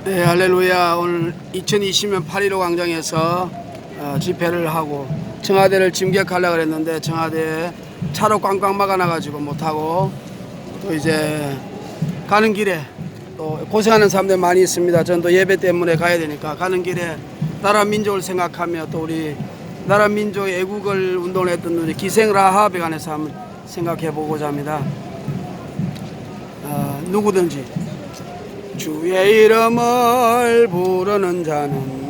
네, 할렐루야. 오늘 2020년 8.15 광장에서 집회를 하고 청와대를 침격하려고 그랬는데 청와대에 차로 꽝꽝 막아놔가지고 못하고, 또 이제 가는 길에 또 고생하는 사람들 많이 있습니다. 저는 또 예배 때문에 가야 되니까 가는 길에 나라 민족을 생각하며 또 우리 나라 민족의 애국을 운동을 했던 우리 기생 라합에 관해서 한번 생각해 보고자 합니다. 누구든지 주의 이름을 부르는 자는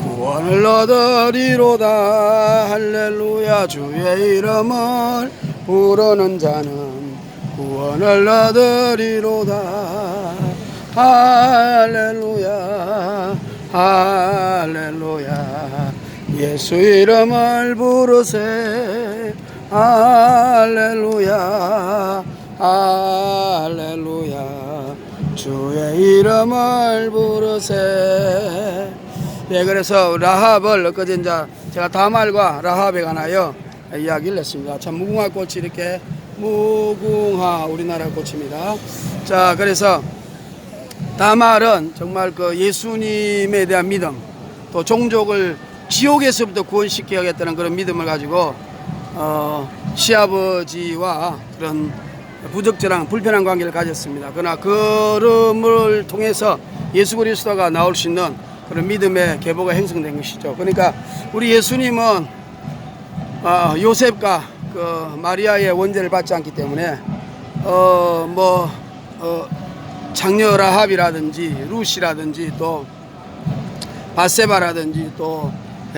구원을 얻으리로다. 할렐루야. 주의 이름을 부르는 자는 구원을 얻으리로다. 할렐루야. 할렐루야. 예수 이름을 부르세. 할렐루야. 할렐루야. 주의 이름을 부르세. 예, 그래서 라합을 엊그제 이제 제가 다말과 라합에 관하여 이야기를 했습니다. 참 무궁화 꽃이 이렇게 무궁화 우리나라 꽃입니다. 자, 그래서 다말은 정말 그 예수님에 대한 믿음, 또 종족을 지옥에서부터 구원시켜야겠다는 그런 믿음을 가지고 시아버지와 그런 부적절한 불편한 관계를 가졌습니다. 그러나 걸음을 통해서 예수 그리스도가 나올 수 있는 그런 믿음의 계보가 형성된 것이죠. 그러니까 우리 예수님은 요셉과 그 마리아의 원죄를 받지 않기 때문에 장녀 라합이라든지 룻이라든지 또 바세바라든지 또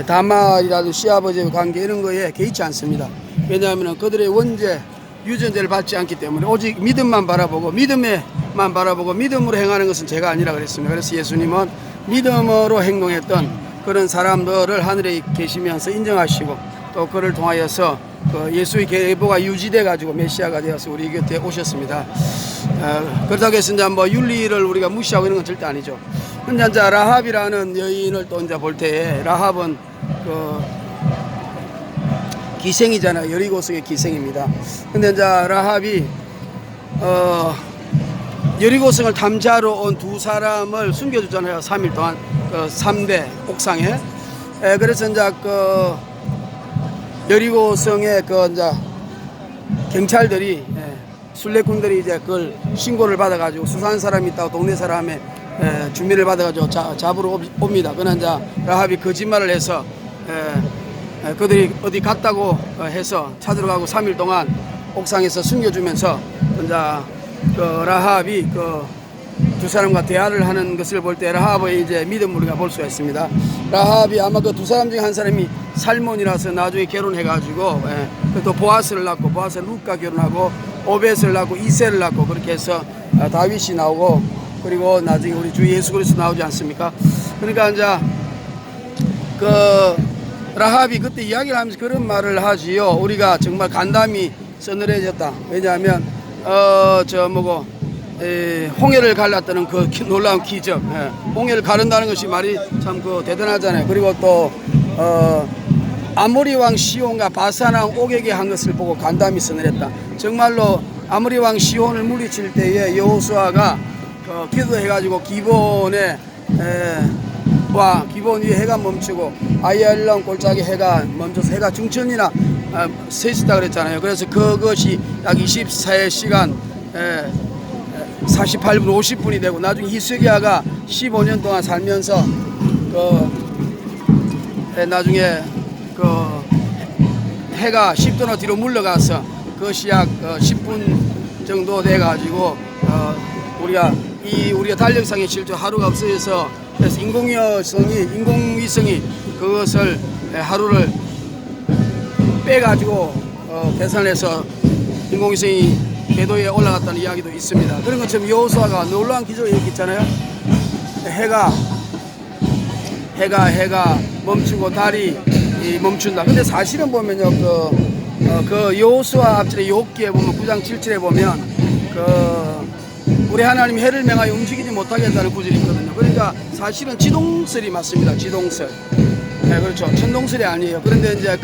다말이라든지 시아버지의 관계 이런 거에 개의치 않습니다. 왜냐하면 그들의 원죄 유전자를 받지 않기 때문에 오직 믿음만 바라보고 믿음에만 바라보고 믿음으로 행하는 것은 제가 아니라 그랬습니다. 그래서 예수님은 믿음으로 행동했던 그런 사람들을 하늘에 계시면서 인정하시고 또 그를 통하여서 그 예수의 계보가 유지돼 가지고 메시아가 되어서 우리 곁에 오셨습니다. 그렇다고 해서 이제 뭐 윤리를 우리가 무시하고 이런 건 절대 아니죠. 근데 이제 라합이라는 여인을 또 이제 볼 때에 라합은 그 기생이잖아요. 여리고성의 기생입니다. 근데 이제 라합이 여리고성을 탐지하러 온 두 사람을 숨겨주잖아요. 3일 동안 그 3대 옥상에. 그래서 이제 그 여리고성의 그 이제 경찰들이 순례꾼들이 이제 그걸 신고를 받아가지고 수사한 사람이 있다고 동네 사람의 주민을 받아가지고 잡으러 옵니다. 그러나 이제 라합이 거짓말을 해서 그들이 어디 갔다고 해서 찾으러 가고 3일 동안 옥상에서 숨겨주면서 이제 그 라합이 그 두 사람과 대화를 하는 것을 볼 때 라합의 이제 믿음을 우리가 볼 수가 있습니다. 라합이 아마 그 두 사람 중에 한 사람이 살몬이라서 나중에 결혼해가지고 또 보아스를 낳고 보아스 룻과 결혼하고 오벳을 낳고 이세를 낳고 그렇게 해서 다윗이 나오고 그리고 나중에 우리 주 예수 그리스도 나오지 않습니까? 그러니까 이제 그 라합이 그때 이야기를 하면서 그런 말을 하지요. 우리가 정말 간담이 서늘해졌다. 왜냐하면 홍해를 갈랐다는 그 놀라운 기적. 홍해를 가른다는 것이 말이 참 그 대단하잖아요. 그리고 또 아모리 왕 시온과 바산 왕 옥에게 한 것을 보고 간담이 서늘했다. 정말로 아모리 왕 시온을 물리칠 때에 여호수아가 기도해가지고 기본 위에 해가 멈추고 아이알람 골짜기 해가 멈춰서 해가 중천이나 서 있었다 그랬잖아요. 그래서 그것이 약 24시간 48분 50분이 되고 나중에 히스기야가 15년 동안 살면서 나중에 해가 10도나 뒤로 물러가서 그것이 약 10분 정도 돼 가지고 우리가 달력상에 실제 하루가 없어져서 그래서 인공위성이 그것을 하루를 빼가지고 계산해서 인공위성이 궤도에 올라갔다는 이야기도 있습니다. 그런 것처럼 여호수아가 놀라운 기적을 얘기했잖아요. 해가 멈추고 달이 멈춘다. 근데 사실은 보면요, 그 여호수아 앞절에 욥기에 보면 9장 7절에 보면 우리 하나님이 해를 명하여 움직이지 못하게 한다는 구절이 있거든요. 그러니까 사실은 지동설이 맞습니다. 지동설. 네, 그렇죠. 천동설이 아니에요. 그런데 이제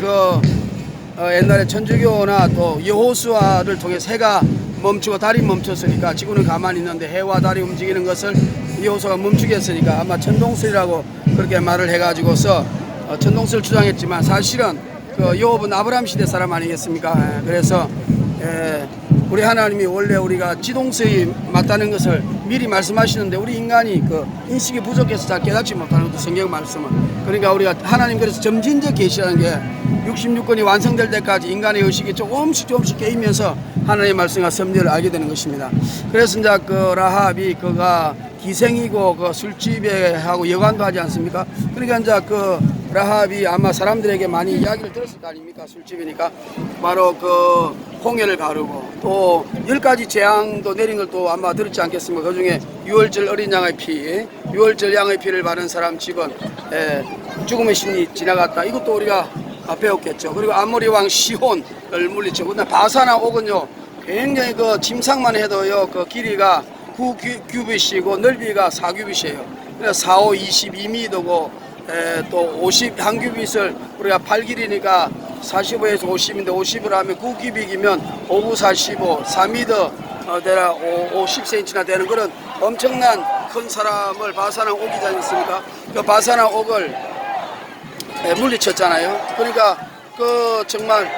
옛날에 천주교나 또 여호수아를 통해서 해가 멈추고 달이 멈췄으니까 지구는 가만히 있는데 해와 달이 움직이는 것을 여호수아가 멈추게 했으니까 아마 천동설이라고 그렇게 말을 해가지고서 천동설을 주장했지만 사실은 그 요업은 아브라함 시대 사람 아니겠습니까? 그래서 우리 하나님이 원래 우리가 지동서에 맞다는 것을 미리 말씀하시는데 우리 인간이 그 인식이 부족해서 잘 깨닫지 못하는 것도 성경 말씀은. 그러니까 우리가 하나님 그래서 점진적 계시라는 게 66권이 완성될 때까지 인간의 의식이 조금씩 깨이면서 하나님의 말씀과 섭리를 알게 되는 것입니다. 그래서 이제 그 라합이 그가 기생이고 그 술집에 하고 여관도 하지 않습니까? 그러니까 이제 그 라합이 아마 사람들에게 많이 이야기를 들었을 거 아닙니까? 술집이니까 바로 그 홍해를 가르고 또 10가지 재앙도 내린 걸 또 아마 들었지 않겠습니까? 그 중에 6월절 어린 양의 피, 6월절 양의 피를 바른 사람 집은 죽음의 신이 지나갔다. 이것도 우리가 배웠겠죠. 그리고 아모리 왕 시혼을 물리치고 근데 바사나 옥은요 굉장히 그 짐상만 해도요 그 길이가 9규빗이고 넓이가 4규빗이에요. 그래서 4, 5, 22m고 또 50 한 규빗을 우리가 8길이니까 45에서 50인데 50을 하면 9규빗이면 5구 45, 4m 되라 50cm나 되는 그런 엄청난 큰 사람을 바사나 옥이지 않습니까? 그 바사나 옥을 물리쳤잖아요. 그러니까 그 정말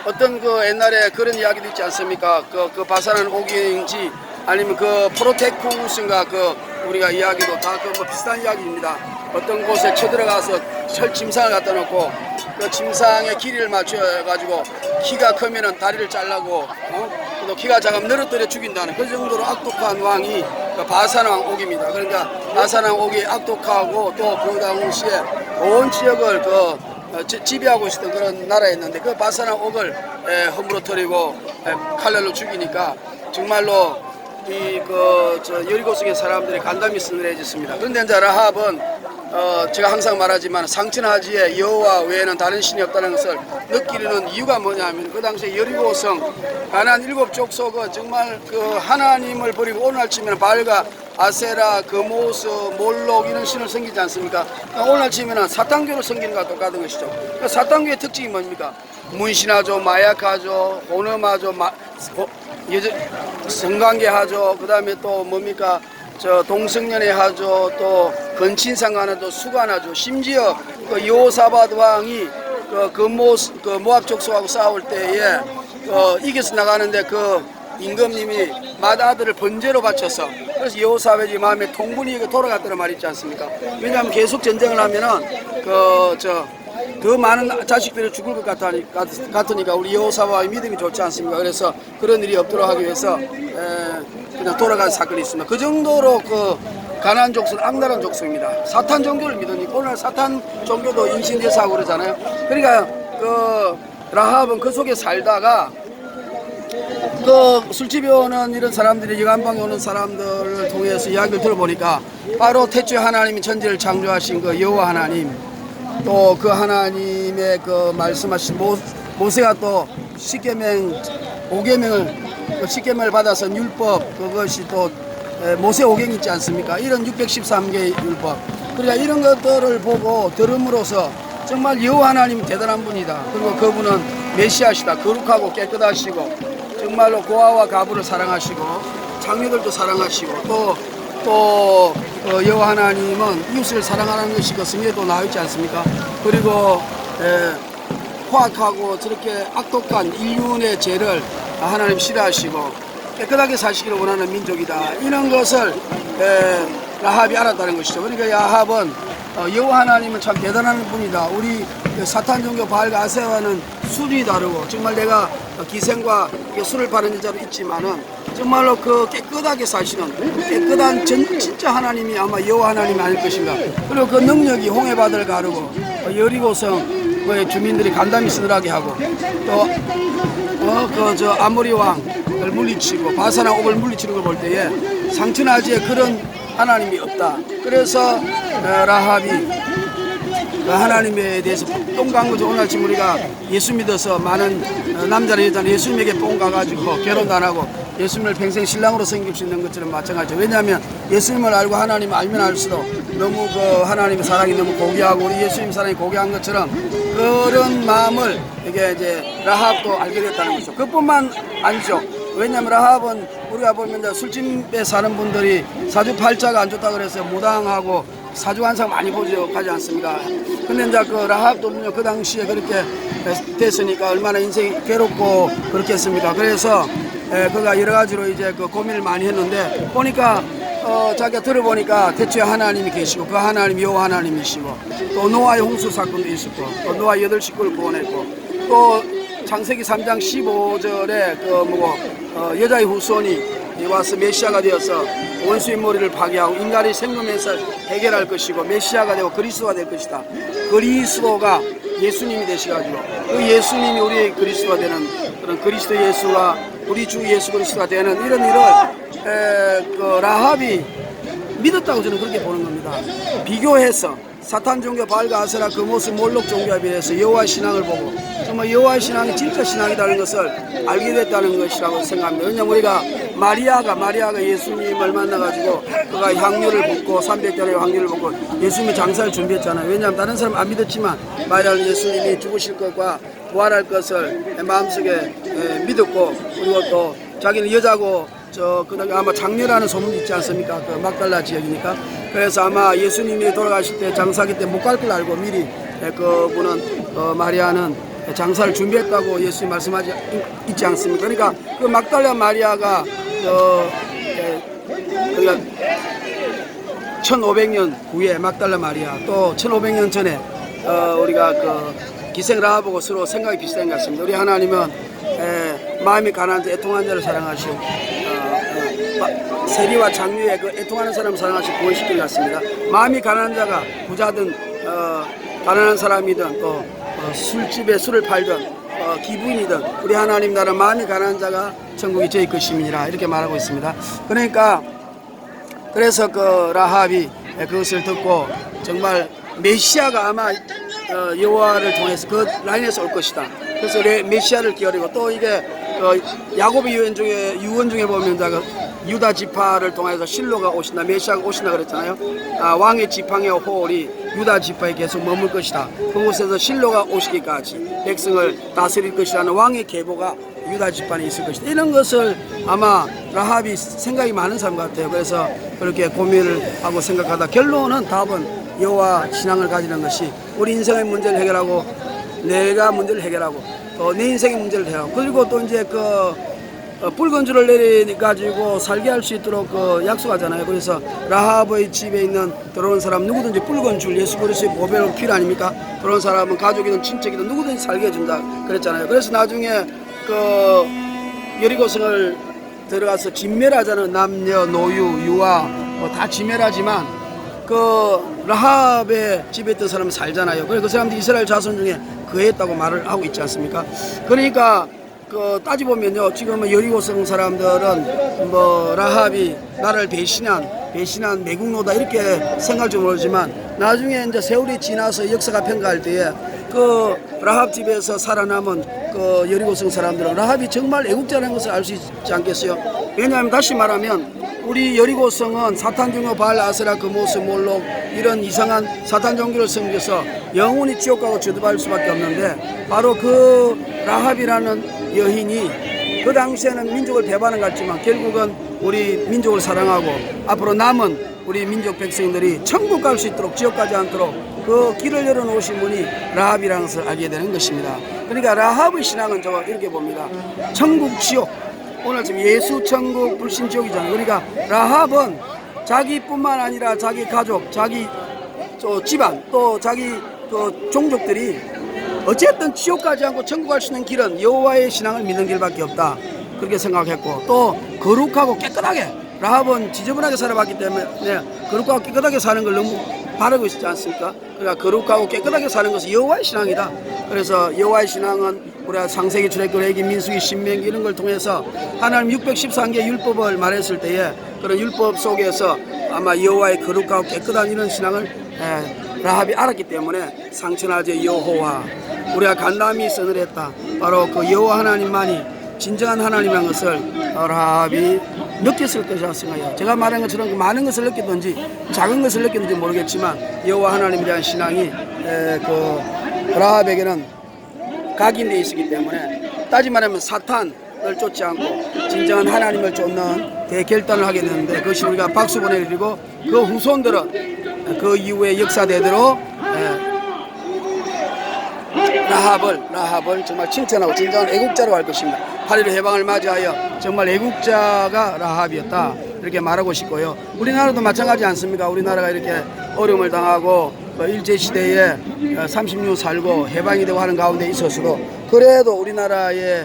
어떤 그 옛날에 그런 이야기도 있지 않습니까? 그 바사나 옥인지 아니면 그 프로테쿠스인가 그 우리가 이야기도 다 그 뭐 비슷한 이야기입니다. 어떤 곳에 쳐들어가서 철 짐상을 갖다 놓고 그 짐상의 길이를 맞춰 가지고 키가 크면은 다리를 잘라고 또 키가 작으면 늘어뜨려 죽인다는 그 정도로 악독한 왕이 그 바사나 왕 옥입니다. 그러니까 바사나 옥이 악독하고 또 그 당시에 온 지역을 지배하고 있었던 그런 나라였는데 그 바사나 옥을 허물어뜨리고 칼날로 죽이니까 정말로 여리고 속의 사람들이 간담이 서늘해졌습니다. 그런데 이제 라합은 제가 항상 말하지만 상천하지에 여호와 외에는 다른 신이 없다는 것을 느끼는 이유가 뭐냐면 그 당시에 여리고성 가나안 7족속은 정말 그 하나님을 버리고 오늘날 치면 발과 아세라, 그모스, 몰록 이런 신을 섬기지 않습니까? 오늘날 치면 사탄교를 섬기는 것과 똑같은 것이죠. 그 사탄교의 특징이 뭡니까? 문신하죠, 마약하죠, 혼음하죠, 성관계하죠. 그 다음에 또 뭡니까? 동성연애 하죠. 또 건친상간하죠. 수간하죠. 심지어 그 여호사밧 왕이 그 모압 족속하고 싸울 때에 이겨서 나가는데 그 임금님이 맏아들을 번제로 바쳐서 그래서 여호사밧이 마음에 통분이 돌아갔다는 말이 있지 않습니까? 왜냐하면 계속 전쟁을 하면은 더 많은 자식들이 죽을 것 같으니까 우리 여호사밧의 믿음이 좋지 않습니까? 그래서 그런 일이 없도록 하기 위해서 그냥 돌아간 사건이 있습니다. 그 정도로 그 가나안 족속은 악랄한 족속입니다. 사탄 종교를 믿으니까 오늘 사탄 종교도 인신대사 하고 그러잖아요. 그러니까 그 라합은 그 속에 살다가 그 술집에 오는 이런 사람들이 여관방에 오는 사람들을 통해서 이야기를 들어보니까 바로 태초에 하나님이 천지를 창조하신 그 여호와 하나님 또 그 하나님의 그 말씀하신 모세가 또 십계명 5계명을 십계명을 받아서 율법 그것이 또 모세 5경 있지 않습니까? 이런 613개의 율법 그러니까 이런 것들을 보고 들음으로써 정말 여호와 하나님 대단한 분이다. 그리고 그분은 메시아시다. 거룩하고 깨끗하시고 정말로 고아와 가부를 사랑하시고 장녀들도 사랑하시고 또 여호와 하나님은 이웃을 사랑하는 것이 그 성경에도 나와 있지 않습니까? 그리고 포악하고 저렇게 악독한 인륜의 죄를 하나님 싫어하시고 깨끗하게 사시기를 원하는 민족이다. 이런 것을 라합이 알았다는 것이죠. 그러니까 라합은 여호와 하나님은 참 대단한 분이다. 우리 사탄 종교 바알과 아세라는 수준이 다르고 정말 내가 기생과 술을 파는 여자로 있지만은 정말로 그 깨끗하게 사시는 깨끗한 진짜 하나님이 아마 여호와 하나님이 아닐 것인가. 그리고 그 능력이 홍해바다를 가르고 여리고성 주민들이 간담이 서늘하게 하고 또 아모리 왕을 물리치고 바사나 옥을 물리치는 걸 볼 때에 상천하지에 그런 하나님이 없다. 그래서 라합이 그 하나님에 대해서 뽕간 거죠. 오늘 아침 우리가 예수 믿어서 많은 남자나 여자는 예수님에게 뽕 가가지고 결혼도 안 하고 예수님을 평생 신랑으로 섬길 수 있는 것처럼 마찬가지죠. 왜냐하면 예수님을 알고 하나님을 알면 알수록 너무 그 하나님의 사랑이 너무 고귀하고 우리 예수님 사랑이 고귀한 것처럼 그런 마음을 이게 이제 라합도 알게 됐다는 거죠. 그뿐만 아니죠. 왜냐하면 라합은 우리가 보면 이제 술집에 사는 분들이 사주팔자가 안 좋다 그래서 무당하고 사주환상 많이 보죠 가지 않습니까? 근데 이제 그 라합도 그 당시에 그렇게 됐으니까 얼마나 인생이 괴롭고 그렇겠습니까? 그래서 그가 여러 가지로 이제 그 고민을 많이 했는데 보니까 자기가 들어보니까 대체 하나님이 계시고 그 하나님이 여호와 하나님이시고 또 노아의 홍수 사건도 있었고 또 노아 8식구를 구원했고 또 창세기 3장 15절에 그 여자의 후손이 와서 메시아가 되어서 원수의 머리를 파괴하고 인간의 생존에서 해결할 것이고 메시아가 되고 그리스도가 될 것이다. 그리스도가 예수님이 되셔가지고 그 예수님이 우리의 그리스도가 되는 그런 그리스도 예수가 우리 주 예수 그리스도가 되는 이런 일을 그 라합이 믿었다고 저는 그렇게 보는 겁니다. 비교해서 사탄 종교 바알과 아세라 그 모습 몰록 종교에 비해서 여호와 신앙을 보고 정말 여호와 신앙이 진짜 신앙이라는 것을 알게 됐다는 것이라고 생각합니다. 왜냐하면 우리가 마리아가 예수님을 만나가지고 그가 향유를 붓고 300달러의 향유를 붓고 예수님이 장사를 준비했잖아요. 왜냐하면 다른 사람 안 믿었지만 마리아는 예수님이 죽으실 것과 부활할 것을 마음속에 믿었고 그리고 또 자기는 여자고 그다음에 아마 장녀라는 소문이 있지 않습니까? 그 막달라 지역이니까. 그래서 아마 예수님이 돌아가실 때 장사기 때 못 갈 걸 알고 미리 그분은 마리아는 장사를 준비했다고 예수님 말씀하지 있지 않습니까? 그러니까 그 막달라 마리아가 그러니까 1500년 후에 막달라 마리아 또 1500년 전에 우리가 그 기생 라합하고 서로 생각이 비슷한 것 같습니다. 우리 하나님은 마음이 가난한 자 애통한 자를 사랑하시고 세리와 장류의 그 애통하는 사람을 사랑하시고 구원시키는 것 같습니다. 마음이 가난한 자가 부자든 가난한 사람이든 또 술집에 술을 팔든 기부인이든 우리 하나님 나라 마음이 가난한 자가 천국이 저희 것임이니라 이렇게 말하고 있습니다. 그러니까 그래서 그 라합이 그것을 듣고 정말 메시아가 아마 여호와를 통해서 그 라인에서 올 것이다. 그래서 메시아를 기다리고 또 이게 야곱의 유언 중에 보면 유다 지파를 통해서 실로가 오신다, 메시아가 오신다 그랬잖아요. 왕의 지팡이와 호울이 유다 지파에 계속 머물 것이다. 그곳에서 실로가 오시기까지 백성을 다스릴 것이라는 왕의 계보가 유다 지파에 있을 것이다. 이런 것을 아마 라합이 생각이 많은 사람 같아요. 그래서 그렇게 고민을 하고 생각하다 결론은 답은 여호와 신앙을 가지는 것이 우리 인생의 문제를 해결하고 내가 문제를 해결하고 또 내 인생의 문제를 해결하고 그리고 또 이제 붉은 줄을 내려가지고 살게 할 수 있도록 약속하잖아요. 그래서 라합의 집에 있는 들어온 사람 누구든지 붉은 줄 예수 그리스도의 보배로 필요 아닙니까? 들어온 사람은 가족이든 친척이든 누구든지 살게 해준다 그랬잖아요. 그래서 나중에 여리고성을 들어가서 진멸하자는 남녀 노유 유아 다 진멸하지만 라합의 집에 있던 사람은 살잖아요. 그래서 그 사람들이 이스라엘 자손 중에 거했다고 말을 하고 있지 않습니까? 그러니까 따지보면요, 지금 여리고성 사람들은 라합이 나를 배신한 매국노다 이렇게 생각할 줄 모르지만 나중에 이제 세월이 지나서 역사가 평가할 때에 라합 집에서 살아남은 여리고성 사람들은 라합이 정말 애국자라는 것을 알 수 있지 않겠어요? 왜냐하면 다시 말하면 우리 여리고성은 사탄 종교 바알 아세라 그 모습 몰록 이런 이상한 사탄 종교를 섬겨서 영원히 지옥 가고 저주받을 수밖에 없는데 바로 그 라합이라는 여인이 그 당시에는 민족을 배반한 것 같지만 결국은 우리 민족을 사랑하고 앞으로 남은 우리 민족 백성들이 천국 갈 수 있도록 지옥 가지 않도록 그 길을 열어놓으신 분이 라합이라는 것을 알게 되는 것입니다. 그러니까 라합의 신앙은 제가 이렇게 봅니다. 천국 지옥 오늘 지금 예수 천국 불신 지옥이잖아요. 그러니까 라합은 자기뿐만 아니라 자기 가족, 자기 집안 또 자기 종족들이 어쨌든 지옥 가지 않고 천국 갈 수 있는 길은 여호와의 신앙을 믿는 길밖에 없다. 그렇게 생각했고 또 거룩하고 깨끗하게 라합은 지저분하게 살아봤기 때문에 거룩하고 깨끗하게 사는 걸 너무 바라고 있지 않습니까? 그러니까 거룩하고 깨끗하게 사는 것은 여호와의 신앙이다. 그래서 여호와의 신앙은 우리가 창세기, 출애굽, 레위기, 민수기, 신명기 이런 걸 통해서 하나님 613개 율법을 말했을 때에 그런 율법 속에서 아마 여호와의 거룩하고 깨끗한 이런 신앙을 라합이 알았기 때문에 상천하제 여호와 우리가 간담이 서늘했다. 바로 그 여호와 하나님만이 진정한 하나님이라는 것을 라합이 느꼈을 것이라고 생각해요. 제가 말한 것처럼 많은 것을 느꼈든지 작은 것을 느꼈는지 모르겠지만 여호와 하나님에 대한 신앙이 라합에게는 각인되어 있었기 때문에 따지말하면 사탄 쫓지 않고 진정한 하나님을 쫓는 대결단을 하게 되는데, 그것이 우리가 박수 보내드리고 그 후손들은 그 이후의 역사대대로 라합을 정말 칭찬하고 진정한 애국자로 할 것입니다. 8.15 해방을 맞이하여 정말 애국자가 라합이었다, 이렇게 말하고 싶고요. 우리나라도 마찬가지 않습니까? 우리나라가 이렇게 어려움을 당하고 일제시대에 30년 살고 해방이 되고 하는 가운데 있어서도 그래도 우리나라에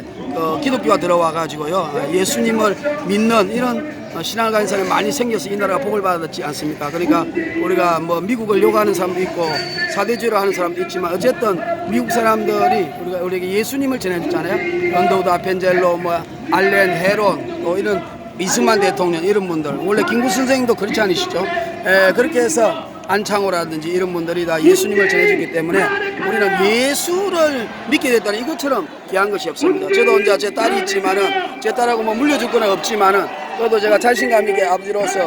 기독교가 들어와 가지고요, 예수님을 믿는 이런 신앙을 가진 사람이 많이 생겨서 이 나라가 복을 받았지 않습니까? 그러니까 우리가 뭐 미국을 요구하는 사람도 있고 사대주의로 하는 사람도 있지만, 어쨌든 미국 사람들이 우리에게 예수님을 전해줬잖아요. 언더우드 아펜젤로, 뭐 알렌 헤론, 또 이런 이승만 대통령, 이런 분들, 원래 김구 선생님도 그렇지 않으시죠? 그렇게 해서 안창호라든지 이런 분들이 다 예수님을 전해줬기 때문에 우리는 예수를 믿게 됐다는 이것처럼 귀한 것이 없습니다. 저도 혼자 제 딸이 있지만은, 제 딸하고 뭐 물려줄 건 없지만은, 그래도 제가 자신감 있게 아버지로서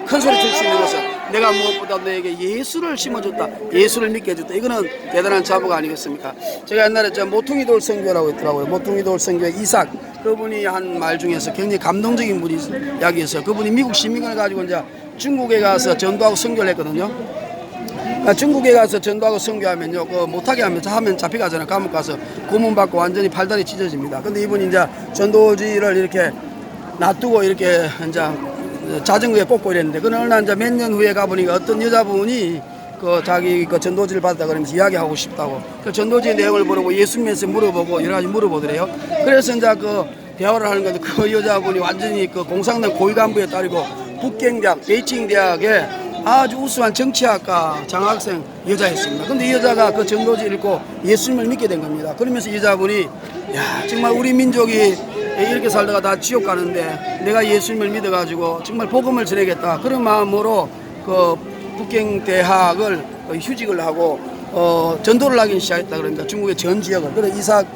큰 소리 칠 수 있는 것은 내가 무엇보다 너에게 예수를 심어줬다, 예수를 믿게 해줬다, 이거는 대단한 자부가 아니겠습니까? 제가 옛날에 모퉁이 돌 선교라고 했더라고요. 모퉁이 돌 선교의 이삭, 그분이 한 말 중에서 굉장히 감동적인 분이 이야기했어요. 그분이 미국 시민권을 가지고 이제 중국에 가서 전도하고 선교를 했거든요. 중국에 가서 전도하고 선교하면요, 못하게 하면 잡혀가잖아요. 감옥 가서 고문받고 완전히 팔다리 찢어집니다. 근데 이분이 이제 전도지를 이렇게 놔두고 이렇게 이제 자전거에 꽂고 이랬는데, 그는 어느 날 이제 몇 년 후에 가보니까 어떤 여자분이 자기 전도지를 받았다 그러면서 이야기하고 싶다고, 전도지 내용을 물어보고 예수님에서 물어보고 여러 가지 물어보더래요. 그래서 이제 대화를 하는 건데, 그 여자분이 완전히 공산당 고위 간부의 딸이고 북경대학, 베이징 대학에 아주 우수한 정치학과 장학생 여자였습니다. 근데 이 여자가 전도지 읽고 예수님을 믿게 된 겁니다. 그러면서 이 여자분이, 야, 정말 우리 민족이 이렇게 살다가 다 지옥 가는데 내가 예수님을 믿어가지고 정말 복음을 전하겠다, 그런 마음으로 북경대학을 휴직을 하고 전도를 하기 시작했다 그럽니다. 중국의 전 지역을. 그래서 이삭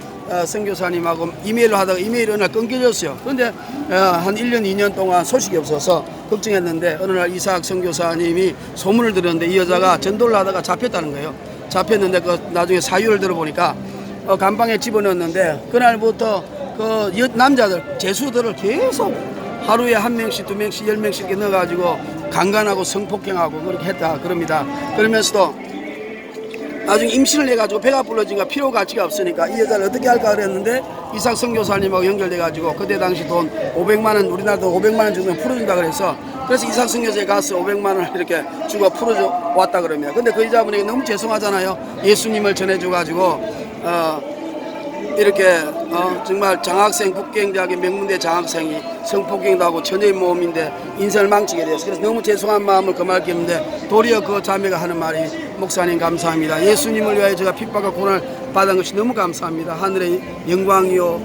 선교사님하고 이메일로 하다가 이메일이 어느 날 끊겨졌어요. 그런데 한 1년 2년 동안 소식이 없어서 걱정했는데, 어느 날 이삭 선교사님이 소문을 들었는데 이 여자가 전도를 하다가 잡혔다는 거예요. 잡혔는데 나중에 사유를 들어보니까 감방에 집어넣었는데, 그날부터 남자들, 제수들을 계속 하루에 1명씩 2명씩 10명씩 이렇게 넣어가지고 강간하고 성폭행하고 그렇게 했다 그럽니다. 그러면서도 나중에 임신을 해가지고 배가 불러지니까 필요 가치가 없으니까 이 여자를 어떻게 할까 그랬는데, 이삭 선교사님하고 연결돼가지고 그때 당시 돈 500만 원, 우리나라도 500만 원 정도 풀어준다 그래서 이삭 선교사에 가서 500만 원을 이렇게 주고 풀어줘 왔다 그러면, 근데 그 여자분에게 너무 죄송하잖아요. 예수님을 전해줘가지고 이렇게 정말 장학생, 북경대학의 명문대 장학생이 성폭행도 하고 처녀의 모험인데 인생을 망치게 되었어요. 그래서 너무 죄송한 마음을 금할 게 없는데, 도리어 그 자매가 하는 말이, 목사님 감사합니다. 예수님을 위하여 제가 핍박과 고난을 받은 것이 너무 감사합니다. 하늘의 영광이요,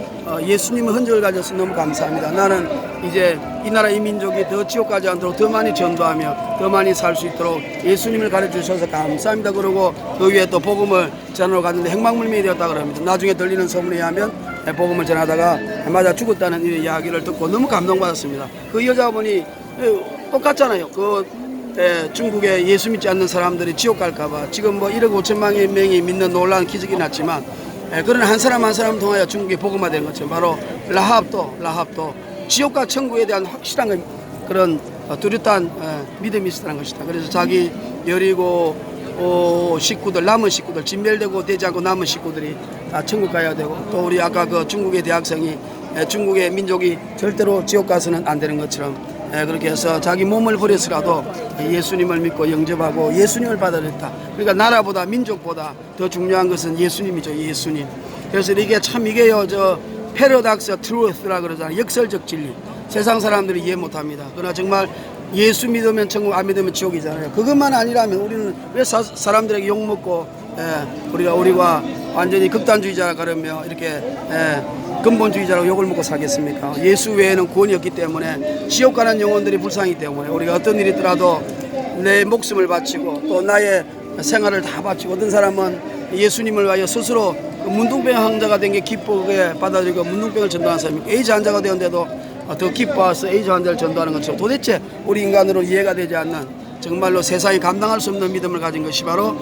예수님의 흔적을 가져서 너무 감사합니다. 나는 이제 이 나라 이 민족이 더 지옥 가지 않도록 더 많이 전도하며 더 많이 살 수 있도록 예수님을 가르쳐주셔서 감사합니다. 그러고 그 위에 또 복음을 전하러 갔는데 행방불명이 되었다 그럽니다. 나중에 들리는 소문에 의하면 복음을 전하다가 맞아 죽었다는 이야기를 듣고 너무 감동받았습니다. 그 여자분이 똑같잖아요. 중국에 예수 믿지 않는 사람들이 지옥 갈까봐 지금 뭐 1억 5천만 명이 믿는 놀라운 기적이 났지만, 그런 한 사람 한 사람 통하여 중국이 복음화된 것처럼 바로 라합도 지옥과 천국에 대한 확실한 그런 뚜렷한 믿음이 있었다는 것이다. 그래서 자기 여리고 식구들, 남은 식구들, 진멸되고 되지 않고 남은 식구들이 다 천국 가야 되고, 또 우리 아까 중국의 대학생이 중국의 민족이 절대로 지옥 가서는 안 되는 것처럼 그렇게 해서 자기 몸을 버려서라도 예수님을 믿고 영접하고 예수님을 받아들였다. 그러니까 나라보다 민족보다 더 중요한 것은 예수님이죠. 예수님. 그래서 이게요, 패러닥스 트루스라 그러잖아요. 역설적 진리. 세상 사람들이 이해 못합니다. 그러나 정말 예수 믿으면 천국, 안 믿으면 지옥이잖아요. 그것만 아니라면 우리는 왜 사람들에게 욕먹고 우리가 완전히 극단주의자라 그러며 이렇게 근본주의자라고 욕을 먹고 살겠습니까? 예수 외에는 구원이 없기 때문에, 지옥 가는 영혼들이 불쌍하기 때문에 우리가 어떤 일이 있더라도 내 목숨을 바치고 또 나의 생활을 다 바치고, 어떤 사람은 예수님을 위하여 스스로 문둥병 환자가 된 게 기쁘게 받아들이고 문둥병을 전도하는 사람이 에이즈 환자가 되었는데도 더 기뻐서 에이즈 환자를 전도하는 것처럼, 도대체 우리 인간으로 이해가 되지 않는 정말로 세상이 감당할 수 없는 믿음을 가진 것이 바로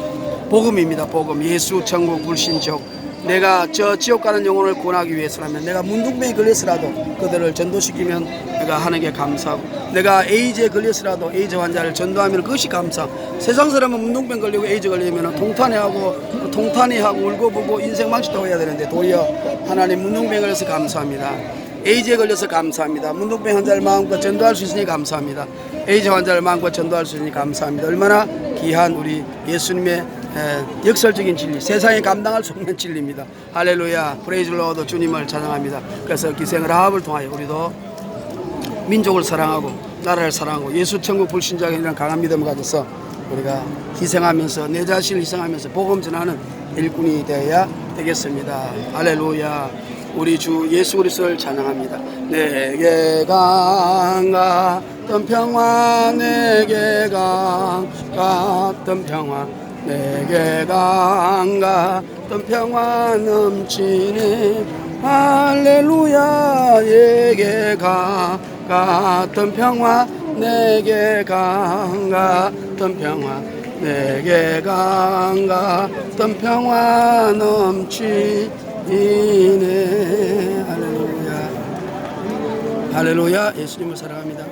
복음입니다. 복음. 예수, 천국, 불신족, 내가 저 지옥 가는 영혼을 구원하기 위해서라면, 내가 문둥병에 걸렸으라도 그들을 전도시키면 내가 하는 게 감사하고, 내가 에이즈에 걸렸으라도 에이즈 환자를 전도하면 그것이 감사하고, 세상 사람은 문둥병 걸리고 에이즈 걸리면 통탄해하고 울고불고 인생 망치다고 해야 되는데, 도리어 하나님 문둥병에 걸려서 감사합니다. 에이즈에 걸려서 감사합니다. 문둥병 환자를 마음껏 전도할 수 있으니 감사합니다. 에이즈 환자를 마음껏 전도할 수 있으니 감사합니다. 얼마나 귀한 우리 예수님의 역설적인 진리, 세상에 감당할 수 없는 진리입니다. 할렐루야, 프레이즈 로드, 주님을 찬양합니다. 그래서 기생 라합을 통하여 우리도 민족을 사랑하고 나라를 사랑하고 예수 천국 불신자에 이런 강한 믿음을 가져서 우리가 희생하면서, 내 자신을 희생하면서 복음 전하는 일꾼이 되어야 되겠습니다. 할렐루야, 우리 주 예수 그리스도를 찬양합니다. 내게 강같던 평화, 내게 강같던 평화, 내게 강같던 평화 넘치네. 할렐루야, 내게 강같던 평화, 내게 강같던 평화, 내게 강같던 평화 넘치네. 할렐루야, 할렐루야, 예수님을 사랑합니다.